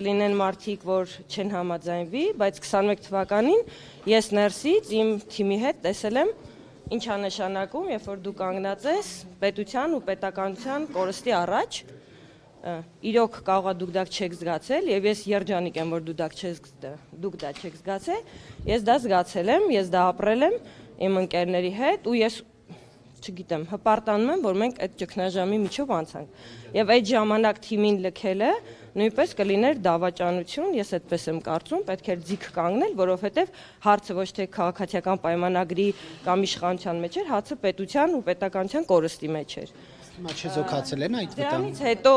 կլինեն մարդիկ, որ չեն համաձայնվի, բայց 21 թվականին ես ներսից իմ թիմի հետ տեսել եմ ինչ է նշանակում, երբ որ դու կանգնած ես պետության ու պետականության կորստի առաջ, իրոք կարող է դուք դա չեք զգացել եւ ես երջանիկ եմ, որ դուք դա չեք զգացել, ես դա զգացել եմ, ես դա ապրել եմ իմ ընկերների հետ ու ես չգիտեմ, հպարտանում եմ, որ մենք այդ ճգնաժամի միջով անցանք։ Եվ այդ ժամանակ թիմին լքելը նույնպես կլիներ դավաճանություն, ես այդպես եմ կարծում, պետք էր ձիգ կանգնել, որովհետև հարցը ոչ թե քաղաքացիական պայմանագրի կամ իշխանության մեջ էր, հարցը պետության ու պետականության կորստի մեջ էր։ Հիմա չեզոքացել են այդ վտանգը։ Դրանից հետո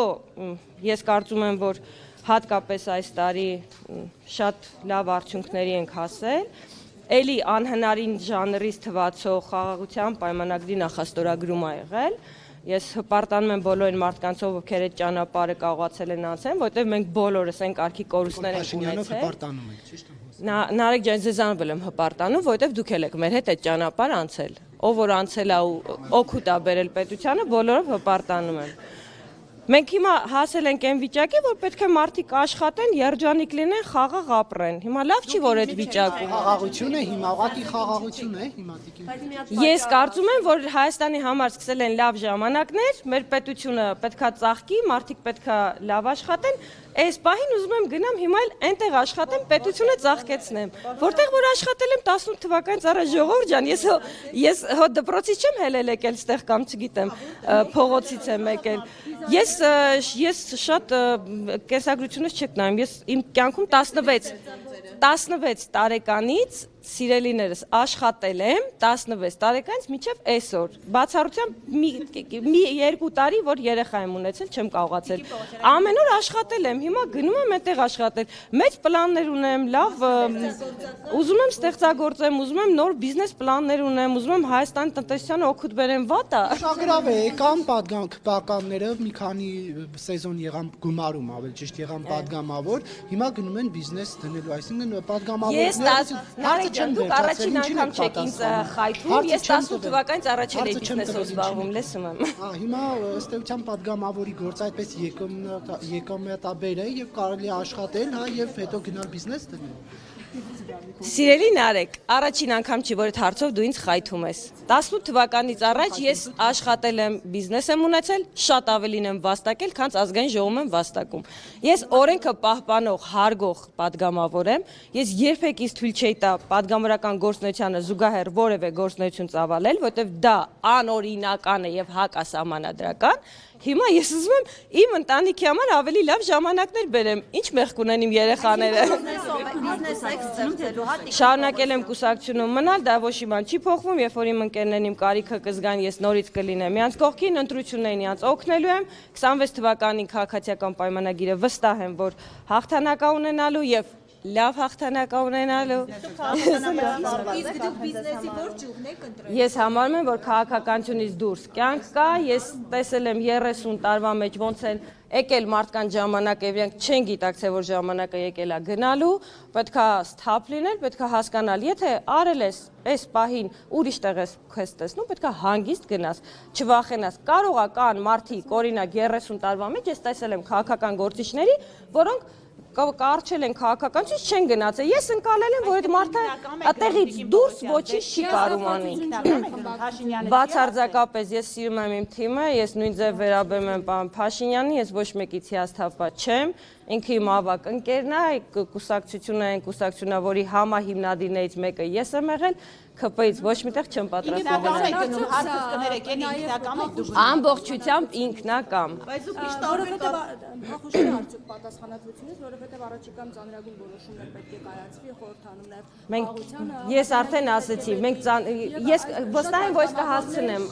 ես կարծում եմ, որ հատկապես այս տարի շատ լավ արդյունքների ենք հասել։ Էլի անհնարին ժանրից թվացող խաղաղության պայմանագրի նախաստորագրում ա եղել։ Ես հպարտանում եմ բոլոր այն մարդկանցով, ովքեր այդ ճանապարհը կարողացել են անցնել, որտեղ մենք բոլորս այն կարգի կորուստներ ենք ունեցել։ Հպարտանում եք, ճիշտ է։ Նարեկ ջան, ձեզանով եմ հպարտանում, որտեղ դուք եք մեր հետ այդ ճանապարհը անցել։ Ով որ անցել է ու օգուտ ա բերել պետությանը, բոլորով հպարտանում եմ։ Մենք հիմա հասել ենք այն վիճակի, որ պետք է մարդիկ աշխատեն, երջանիկ լինեն, խաղաղ ապրեն։ Հիմա լավ չի, որ այդ վիճակում խաղաղություն է, հիմա ուղղակի խաղաղություն է, հիմա տիկին։ Ես կարծում եմ, որ Հայաստանի համար սկսել են լավ ժամանակներ, մեր պետությունը պետքա ծաղկի, մարդիկ պետքա լավ աշխատեն, այս պահին ուզում եմ գնամ հիմա էլ այնտեղ աշխատեմ, պետությունը ծաղկեցնեմ, որտեղ որ աշխատել եմ 18 թվականից առաջ, ժողովուրդ ջան, ես հո դպրոցից չեմ հելել եկել ստեղ կամ չգիտեմ, փողոցից եմ եկել։ Ես շատ կենսագրությունից չեք նայում, ես իմ կյանքում 16 տարեկանից սիրելիներս աշխատել եմ 16 տարեկանից մինչև այսօր։ Բացառությամբ մի 2 տարի, որ երեխա եմ ունեցել, չեմ կարողացել։ Ամեն օր աշխատել եմ, հիմա գնում եմ այդտեղ աշխատել։ Մեծ պլաններ ունեմ, լավ, ուզում եմ ստեղծագործեմ, ուզում եմ նոր բիզնես պլաններ ունեմ, ուզում եմ Հայաստանի տնտեսությանը օգուտ բերեմ, վատ է։ Շագրավ է, եկան պատկանները, մի քանի սեզոն եղան գումարում, ավելի ճիշտ եղան պատգամավոր, հիմա գնում են բիզնես դնելու, այսինքն պատգամավորները Դուք առաջին անգամ չեք ինձ խայթում, ես 18 թվականից առաջ էլ էի բիզնեսով զբաղվում, լսում եմ։ Հիմա ըստ էության պատգամավորի գործը այդպես եկամտաբեր է եւ կարելի է աշխատել, հա, եւ հետո գնալ բիզնես դնել։ Սիրելի Նարեկ, առաջին անգամ չի, որ այդ հարցով դու ինձ խայթում ես։ 18 թվականից առաջ ես աշխատել եմ, բիզնես եմ ունեցել, շատ ավելին եմ վաստակել, քան ազգային ժողովում եմ վաստակում։ Ես օրենքը պահպանող, հարգող պատգամավոր եմ։ Ես երբեք ինձ թույլ չէի տա պատգամավորական գործունեությանը զուգահեռ որևէ գործունեություն ծավալել, որտեղ դա անօրինական է եւ հակասահմանադրական։ Հիմա ես ուզում եմ իմ ընտանիքի համար ավելի լավ ժամանակներ բերեմ։ Ինչ մեղք ունեն իմ երեխաները։ Շարունակել եմ կուսակցությունում մնալ, դա ոչ մի բան չի փոխվում, երբ որ իմ ընկերներն իմ կարիքը կզգան, ես նորից կլինեմ իրանց կողքին, ընտրություններին իրանց օգնելու եմ։ 26 թվականին քաղաքացիական պայմանագիրը վստահ եմ, որ հաղթանակ ունենալու եւ լավ հաղթանակ ունենալու։ Իսկ դուք բիզնեսի որ ճյուղն եք ընտրել։ Ես համարում եմ, որ քաղաքականությունից դուրս կյանք կա, ես տեսել եմ 30 տարվա մեջ ոնց են եկել մարդկանց ժամանակը, եւ իրենք չեն գիտակցել, որ ժամանակը եկել է գնալու, պետքա սթափ լինել, պետքա հասկանալ, եթե արել ես այս պահին ուրիշ տեղ ես քեզ տեսնում, պետքա հանգիստ գնաս, չվախենաս։ Կարող է կան մարդիկ, օրինակ 30 տարվա մեջ ես տեսել եմ քաղաքական գործիչների, որոնք կարճել են քաղաքականությունից չեն գնացել։ Ես ընկալել եմ, որ այդ մարդը այդտեղից դուրս ոչինչ չի կարող անել։ Բացարձակապես ես սիրում եմ իմ թիմը, ես նույն ձև վերաբերում եմ պարոն Փաշինյանին, ես ոչ մեկից հիասթափված չեմ։ Ինքը իմ ավակ ընկերն է, կուսակցությունը, որի համահիմնադիրներից մեկը ես եմ եղել, ԿՊ-ից ոչ միտեղ չեմ պատրաստվում։ Ամբողջությամբ ինքնակամ։ Բայց դուք միշտ որովհետև հախուշի արդյոք պատասխանատվությունից, որովհետև առաջիկայում ծանրագույն որոշումներ պետք է կայացվի, խորհրդանում նաև Ես արդեն ասեցի, ես վստահ եմ, որ կհասցնեմ,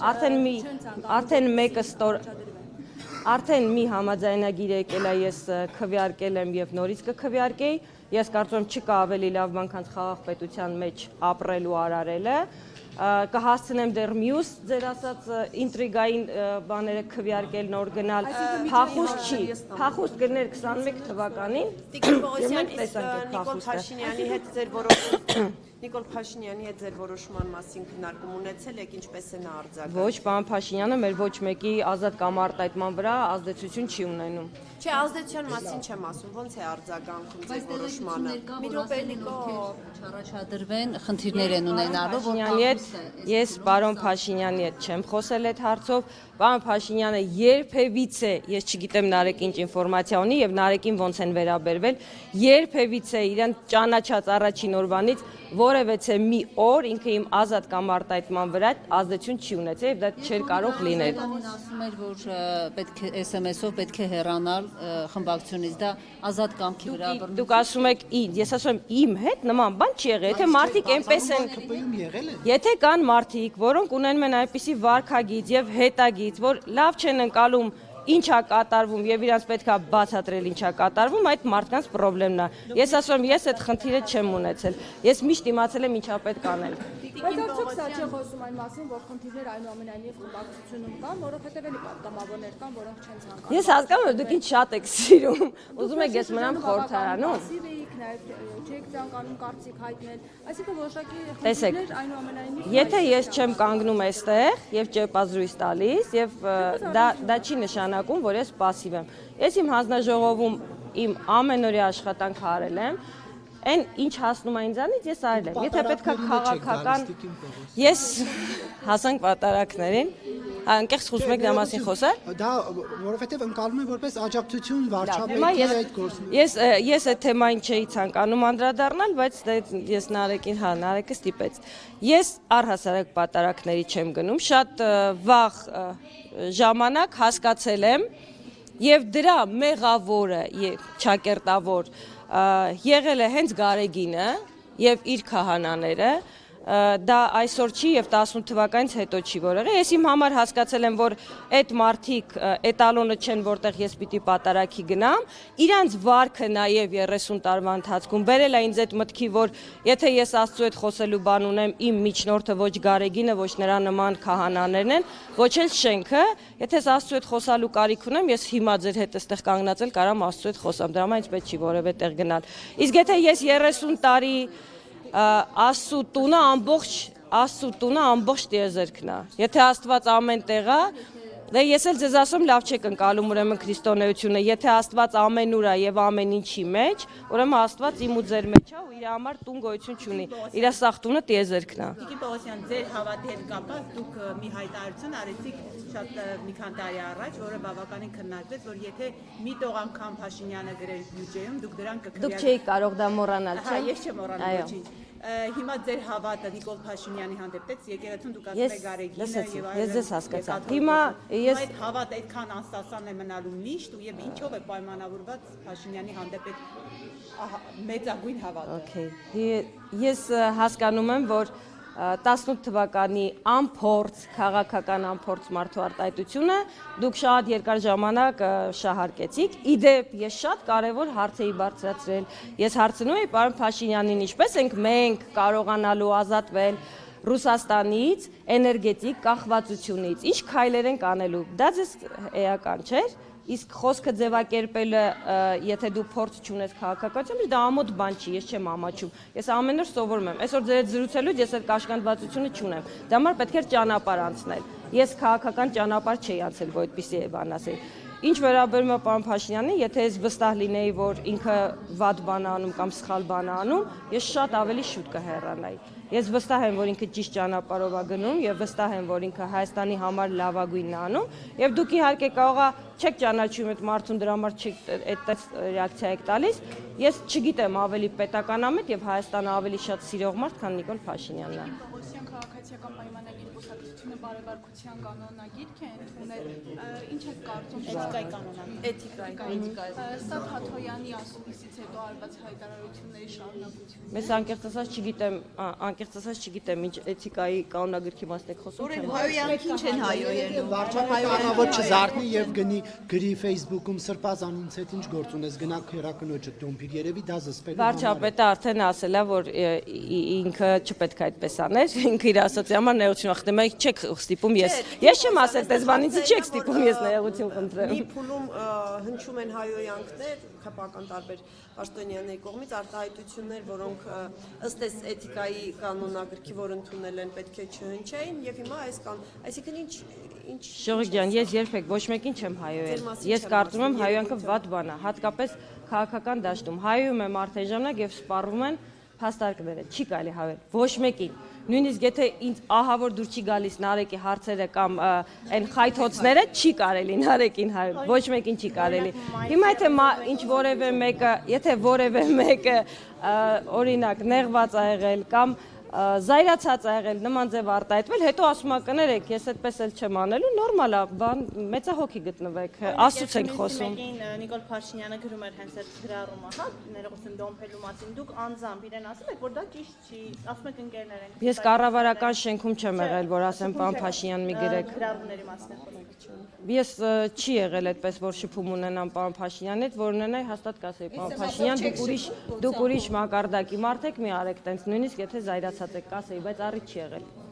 արդեն մի համաձայնագիր եկել է, ես քվեարկել եմ եւ նորից կքվեարկեի։ Ես կարծում եմ չկա ավելի լավ բան, քան խաղաղ պետության մեջ ապրել ու արարելը։ կհասցնեմ դեռ մյուս ձեր ասած ինտրիգային բաները քվեարկել նոր գնալ փախուստ չի փախուստ գներ 21 թվականին Տիկին Պողոսյանի հետ ձեր որոշում Նիկոլ Փաշինյանի հետ ձեր որոշման մասին քննարկում ունեցել եք ինչպես է նա արձագանքում Ոչ պարոն Փաշինյանը մեր ոչ մեկի ազատ կամ արտահայտման վրա ազդեցություն չի ունենում Չէ ազդեցության մասին չեմ ասում ոնց է արձագանքում ձեր որոշմանը Մի րոպե չառաջադրվեն խնդիրներ են ունենալու որ Ես պարոն Փաշինյանի հետ չեմ խոսել այդ հարցով Պարոն Փաշինյանը երբևիցե ես չգիտեմ Նարեկ ինչ ինֆորմացիա ունի եւ Նարեկին ոնց են վերաբերվել երբևիցե իրեն ճանաչած առաջին օրվանից որևէ մի օր ինքը իմ ազատ կամ արտահայտման վրա ազդեցություն չի ունեցել եւ դա չէր կարող լինել ասում էր որ պետք է SMS-ով պետք է հեռանալ խմբակցությունից դա ազատ կամքի վրա Դուք ասում եք ես ասում եմ իմ հետ նման բան չի եղել եթե մարդիկ այնպես են Եթե կան մարդիկ որոնք ունենում են այնպիսի վարքագիծ եւ հետագիծ որ լավ չեն ընկալում ինչա կատարվում եւ իրանց պետքա բացատրել ինչա կատարվում այդ մարդկանց խնդիրն է ես ասում եմ ես այդ խնդիրը չեմ ունեցել ես միշտ իմացել եմ ինչա պետք անել Բայց արդյոք սա չի խոսում այն մասին որ խնդիրներ այնուամենայնիվ խմբակցությունում կան որովհետեւ էլի պատգամավորներ կան որոնք չեն ցանկանում Ես հասկանում եմ դուք ինչ շատ եք սիրում ուզում եք ես մնամ խորհրդարանում Չեք ցանկանում կարծիք հայտնել այսինքն որոշակի Տեսեք Եթե ես չեմ կանգնում այստեղ եւ ճեպազրույց տալիս եւ դա չի նշանակում որ ես пассив եմ Ես իմ հանձնաժողովում իմ ամենօրյա աշխատանքը արել եմ Այն ինչ հասնում է ինձանից ես արել եմ Եթե պետքա քաղաքական Ես հասանք պատարակներին Անկեղծ խոսում եք դրա մասին խոսել Դա որովհետև ընկալում են որպես աջակցություն վարչապետի այդ գործին Ես այդ թեմային չէի ցանկանում անդրադառնալ բայց ես Նարեկին Նարեկը ստիպեց Ես առհասարակ պատարակների չեմ գնում շատ վաղ ժամանակ հասկացել եմ եւ դրա մեղավորը ճակերտավոր եղել է հենց Գարեգինը եւ իր քահանաները դա այսօր չի եւ 18 թվականից հետո չի որ եղել ես իմ համար հասկացել եմ որ այդ մարդիկ էտալոնը չեն որտեղ ես պիտի պատարակի գնամ իրանց վարքը նաեւ 30 տարվա ընթացքում բերել է ինձ այդ մտքի որ եթե ես Աստծո հետ խոսելու բան ունեմ իմ միջնորդը ոչ Գարեգինը ոչ նրա նման քահանաներն են ոչ էլ շենքը եթե ես Աստծո հետ խոսալու կարիք ունեմ ես հիմա ձեր հետ այստեղ կանգնածել կարամ Աստծո հետ խոսամ դրա համար ինձ պետք չի որևէ տեղ գնալ իսկ եթե ես 30 տարի Աստծո տունը ամբողջ տիեզերքն է Եթե Աստված ամեն տեղ է Դե ես էլ ձեզ ասում լավ չեք ընկալում ուրեմն քրիստոնեությունը Եթե Աստված ամենուր է եւ ամեն ինչի մեջ ուրեմն Աստված իմ ու ձեր մեջ է ու իր համար տուն գոյություն չունի իր սաղ տունը տիեզերքն է Տիկին Պողոսյան ձեր հավատի հետ կապված դուք մի հայտարարություն արեցիք շատ մի քանի տարի առաջ որը բավականին քննարկվեց որ եթե մի տող անգամ Փաշինյանը գրեր բյուջեում դուք դրան կքվեարկեք Դուք չէիք կարող դա մոռանալ չէ Ես չեմ մոռանում ոչինչ Հիմա ձեր հավատը Նիկոլ Փաշինյանի հանդեպ եկեղեցուն դուք ասում եք Գարեգինը եւ Ես ձեզ հասկացա Հիմա ես այդ հավատը այդքան անստասան է մնալու միշտ ու եւ ինչով է պայմանավորված Փաշինյանի հանդեպ այդ մեծագույն հավատը Okay Ես հասկանում եմ որ 18 թվականի ամփորձ քաղաքական ամփորձ մարդու արտահայտությունը դուք շատ երկար ժամանակ շահարկեցիք իդեպ ես շատ կարևոր հարց էի բարձրացրել ես հարցնում էի պարոն Փաշինյանին ինչպես ենք մենք կարողանալու ազատվել Ռուսաստանից էներգետիկ կախվածությունից ինչ քայլեր ենք անելու դա ձեզ էական չէ Իսկ խոսքը ձևակերպելը, եթե դու փորձ չունես քաղաքականությամբ, դա ամոթ բան չի, ես չեմ ամաչում։ Ես ամեն օր սովորում եմ։ Այսօր ձեր հետ զրուցելուց ես այդ կաշկանդվածությունը չունեմ։ Դա համար պետք է ճանապարհ անցնել։ Ես քաղաքական ճանապարհ չէի անցել, որ այդպեսի բան ասեի։ Ինչ վերաբերում է պարոն Փաշինյանին, եթե ես վստահ լինեի, որ ինքը վատ բան է անում կամ սխալ բան է անում, ես շատ ավելի շուտ կհեռանայի։ Ես վստահ եմ, որ ինքը ճիշտ ճանապարհով է գնում եւ վստահ եմ, որ ինքը Հայաստանի համար լավագույնն է անում եւ դուք իհարկե կարողա չեք ճանաչում այդ մարդուն դրա համար չեք այդպես ռեակցիա եք տալիս ես չգիտեմ ավելի պետականամետ եւ Հայաստանը ավելի շատ սիրող մարդ քան Նիկոլ Փաշինյանն է Պողոսյան քաղաքացիական պայմանագիր կուսակցությունը բարեկարգության կանոնագիրք է ընդունել, ինչ եք կարծում Էթիկայի կանոնագիր։ Էթիկայի։ Սա Թաթոյանի ասուլիսից հետո արված հայտարարությունների շարունակություն։ Մեզ անկեղծ ասած չգիտեմ ինչ էթիկայի կանոնագրքի մասն եք խոսում չեմ։ Հայոյանք ինչ են հայոյենում։ Վարչապետը անավոր չզարթնի եւ գնի գրի Facebook-ում Սրբազան ինձ հետ ինչ գործ ունես գնա քերակնոջը տոմփիր երևի դա զսպելու Վարչապետը արդեն ասել է որ ինքը չպետք է այդպես աներ ինքը իր ասոցի համար նեղություն խնդրում է չեք ստիպում ես չեմ ասել դες բանից չեք ստիպում ես նեղություն խնդրեմ Մի փուլում հնչում են հայոյանքներ քապական տարբեր պաշտոնյաների կողմից արտահայտություններ, որոնք ըստ էս էթիկայի կանոնագրքի, որ ընդունել են, պետք է չհնչեին եւ հիմա այսինքն ինչ Շողիկ ջան, ես երբեք ոչ մեկին չեմ հայոյել։ Ես կարծում եմ հայոյանքը վատ բան է, հատկապես քաղաքական դաշտում։ Հայոյում է մարդու ժամանակ եւ սպառվում են փաստարկները, չի կարելի հայոյել ոչ մեկին։ Նույնիսկ եթե ինձ ահա որ դուր չի գալիս Նարեկի հարցերը կամ այն խայթոցները չի կարելի Նարեկին հայոյել, ոչ մեկին չի կարելի։ Հիմա եթե որևէ մեկը օրինակ նեղված ա եղել կամ զայրացած ա եղել նման ձև արտահայտվել, հետո ասում ա կներեք, ես այդպես էլ չեմ անելու, նորմալ ա, բան մեծահոգի գտնվեք, Աստծուց ենք խոսում։ Նիկոլ Փաշինյանը գրում էր հենց այդ գրառումը, հա, ներողություն դոմփելու մասին, դուք անձամբ իրեն ասում եք, որ դա ճիշտ չի, ասում եք ընկերներ են։ Ես կառավարական շենքում չեմ եղել, որ ասեմ պարոն Փաշինյան մի գրեք։ Գրառումների մասին խոսում։ Ես չի եղել այդպես, որ շփում ունենամ պարոն Փաշինյանից, որ ունենայի հաստատ կասեի պարոն Փաշինյան, դուք ուրիշ մակարդակի մարդ եք, մի արեք տենց, նույնիսկ եթե զայրացած եք կասեի, բայց առիթ չի եղել։